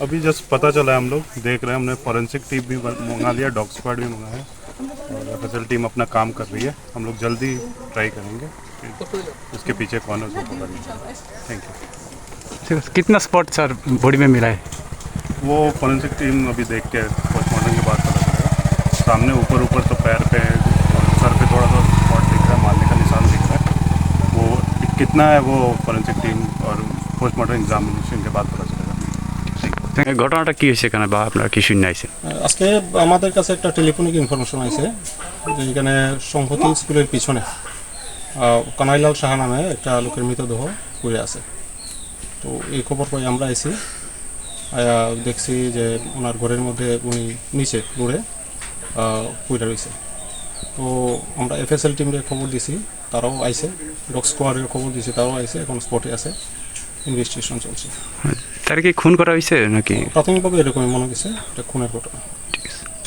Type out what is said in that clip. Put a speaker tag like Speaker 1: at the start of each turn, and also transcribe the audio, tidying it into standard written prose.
Speaker 1: अभी जस्ट पता चला है, हम लोग देख रहे हैं, हमने फॉरेंसिक टीम भी मंगा लिया, डॉग स्क्वाड भी मंगा है और एफएसएल टीम अपना काम कर रही है। हम लोग जल्दी ट्राई करेंगे कि इसके पीछे कौन है उसको पकड़ने। Thank you.
Speaker 2: कितना स्पॉट सर बॉडी में मिला है?
Speaker 1: वो फॉरेंसिक टीम अभी देख के पोस्टमार्टम के बाद पता चलेगा। सामने ऊपर ऊपर तो पैर पे और सर पे थोड़ा सा स्पॉट दिख रहा है, मारने का निशान दिख रहा है। वो कितना है वो फॉरेंसिक टीम और पोस्टमार्टम एग्जामिनेशन के बाद पता चलेगा।
Speaker 2: ঘটনাটা কি হয়েছে এখানে বা আপনারা কি শুনে আইছেন?
Speaker 3: আজকে আমাদের কাছে একটা টেলিফোনিক ইনফরমেশন আছে যে এখানে সংহতি স্কুলের পিছনে কানাইলাল সাহা নামে একটা লোকের মৃতদেহ পড়ে আছে। তো এই খবর পাই আমরা আইছি, দেখছি যে ওনার ঘরের মধ্যে উনি নিচে রোডে পড়ে রয়েছে। তো আমরা এফএসএল টিমরে খবর দিছি, তারাও আইছে, ডগ স্কোয়াডের খবর দিছি, তারাও আইছে, এখন স্পটে আছে, ইনভেস্টিগেশন চলছে।
Speaker 2: তার কি খুন করা হয়েছে নাকি?
Speaker 3: প্রাথমিকভাবে এরকমই মনে হচ্ছে এটা খুনের ঘটনা।